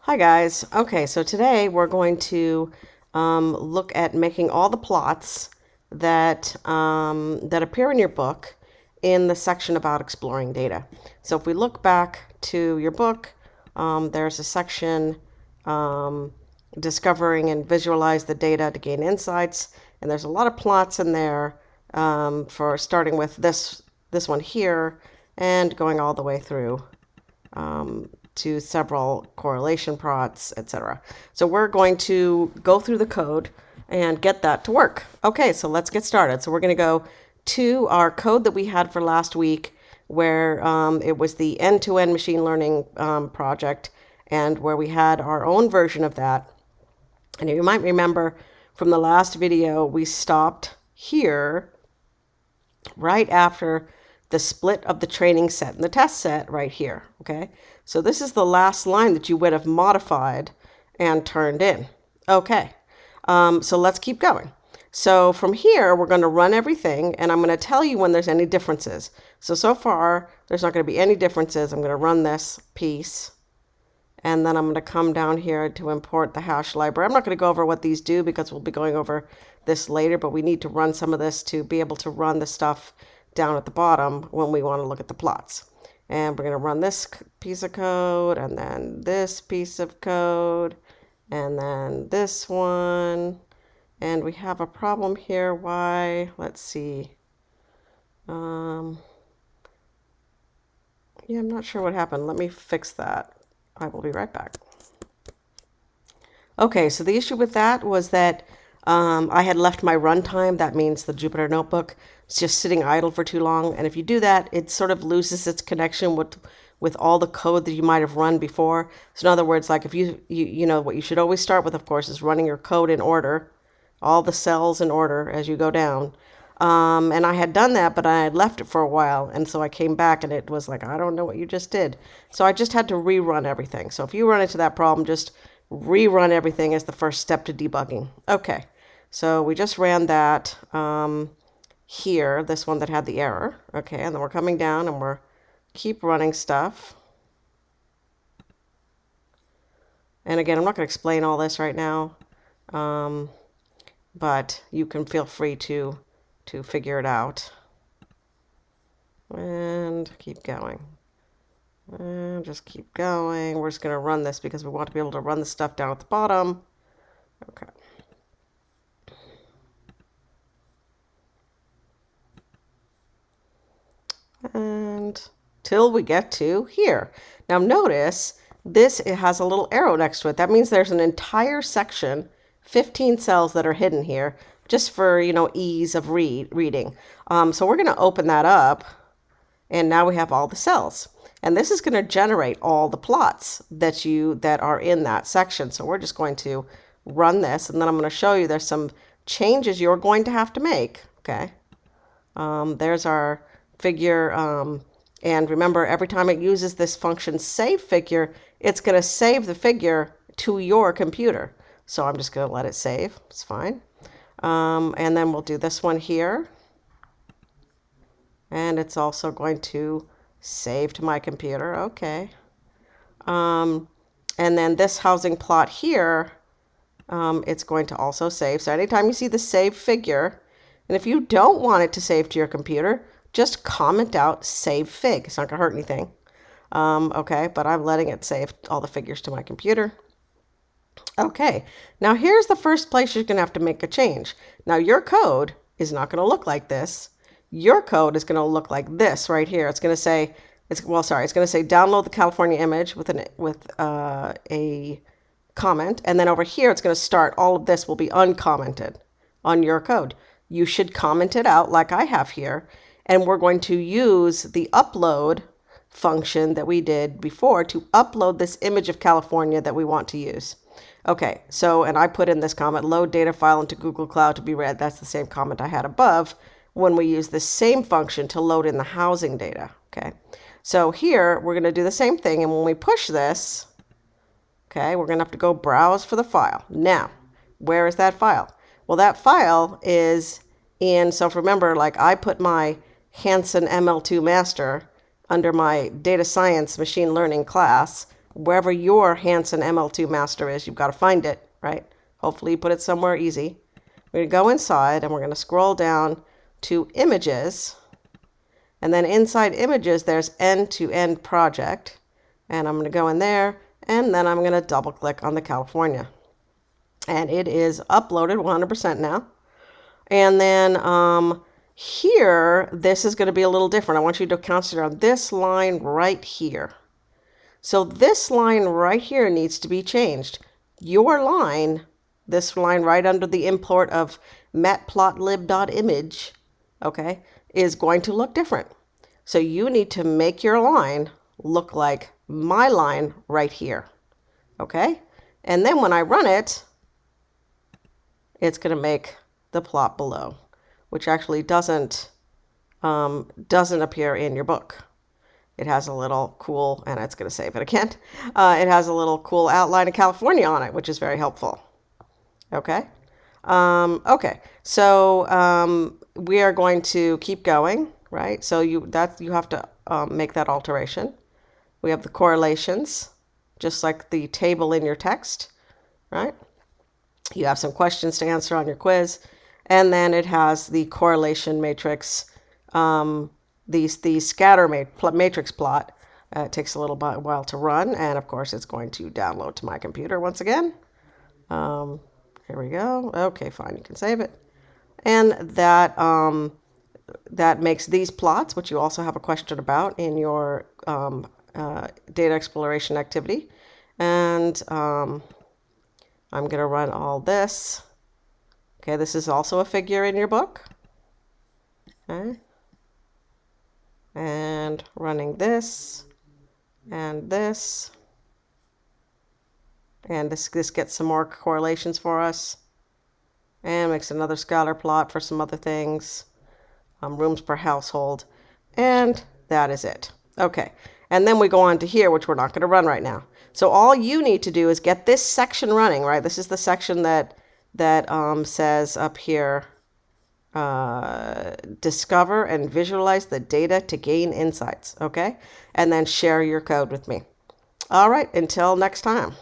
Hi guys. Okay, so today we're going to look at making all the plots that appear in your book in the section about exploring data. So if we look back to your book, there's a section um, discovering and visualize the data to gain insights, and there's a lot of plots in there for starting with this one here and going all the way through to several correlation plots, etc. So we're going to go through the code and get that to work. Okay, so let's get started. So we're going to go to our code that we had for last week, where it was the end-to-end machine learning project, and where we had our own version of that. And you might remember from the last video, we stopped here right after the split of the training set and the test set right here, okay? So this is the last line that you would have modified and turned in. Okay, so let's keep going. So from here, we're going to run everything, and I'm going to tell you when there's any differences. So far, there's not going to be any differences. I'm going to run this piece, and then I'm going to come down here to import the hash library. I'm not going to go over what these do because we'll be going over this later, but we need to run some of this to be able to run the stuff down at the bottom when we want to look at the plots. And we're going to run this piece of code, and then this piece of code, and then this one. And we have a problem here. Why? Let's see. Yeah, I'm not sure what happened. Let me fix that. I will be right back. Okay, so the issue with that was that I had left my runtime. That means the Jupyter Notebook. It's just sitting idle for too long. And if you do that, it sort of loses its connection with all the code that you might have run before. So in other words, like if you know, what you should always start with, of course, is running your code in order, all the cells in order as you go down. And I had done that, but I had left it for a while. And so I came back and it was like, I don't know what you just did. So I just had to rerun everything. So if you run into that problem, just rerun everything as the first step to debugging. Okay, so we just ran that here, this one that had the error. Okay, and then we're coming down and we're keep running stuff. And again, I'm not going to explain all this right now, but you can feel free to figure it out. And keep going. And just keep going. We're just going to run this because we want to be able to run the stuff down at the bottom. Okay. And till we get to here. Now notice this, it has a little arrow next to it. That means there's an entire section, 15 cells that are hidden here, just for, you know, ease of reading. So we're going to open that up, and now we have all the cells. And this is going to generate all the plots that are in that section. So we're just going to run this, and then I'm going to show you there's some changes you're going to have to make. Okay. There's our figure. And remember, every time it uses this function save figure, it's going to save the figure to your computer. So I'm just going to let it save. It's fine. And then we'll do this one here. And it's also going to save to my computer. Okay. And then this housing plot here, it's going to also save. So anytime you see the save figure, and if you don't want it to save to your computer, just comment out save fig. It's not going to hurt anything. Okay, but I'm letting it save all the figures to my computer. Okay, now here's the first place you're going to have to make a change. Now your code is not going to look like this. Your code is going to look like this right here. It's going to say, it's going to say download the California image with a comment, and then over here it's going to start, all of this will be uncommented on your code. You should comment it out like I have here, and we're going to use the upload function that we did before to upload this image of California that we want to use. Okay, so, and I put in this comment, load data file into Google Cloud to be read. That's the same comment I had above when we use the same function to load in the housing data. Okay, so here we're going to do the same thing, and when we push this, okay, we're going to have to go browse for the file. Now, where is that file? Well, that file is in, so remember, like I put my Hansen ML2 master under my data science machine learning class wherever your Hanson ML2 master is, you've got to find it, right? Hopefully you put it somewhere easy. We're going to go inside and we're going to scroll down to images. And then inside images, there's end-to-end project. And I'm going to go in there and then I'm going to double click on the California. And it is uploaded 100% now. And then here, this is going to be a little different. I want you to concentrate on this line right here. So this line right here needs to be changed. Your line, this line right under the import of matplotlib.image, okay, is going to look different. So you need to make your line look like my line right here, okay? And then when I run it, it's going to make the plot below, which actually doesn't appear in your book. It has a little cool, and it's going to save it again. It has a little cool outline of California on it, which is very helpful. Okay. Okay. So we are going to keep going, right? So you have to make that alteration. We have the correlations, just like the table in your text, right? You have some questions to answer on your quiz, and then it has the correlation matrix. The scatter matrix plot takes a little while to run, and of course it's going to download to my computer once again. Here we go. Okay, fine, you can save it. And that makes these plots, which you also have a question about in your data exploration activity. And I'm going to run all this. Okay, this is also a figure in your book. Okay. And running this and this. And this gets some more correlations for us. And makes another scatter plot for some other things. Rooms per household. And that is it. Okay. And then we go on to here, which we're not going to run right now. So all you need to do is get this section running, right? This is the section that says up here, discover and visualize the data to gain insights, okay? And then share your code with me. All right, until next time.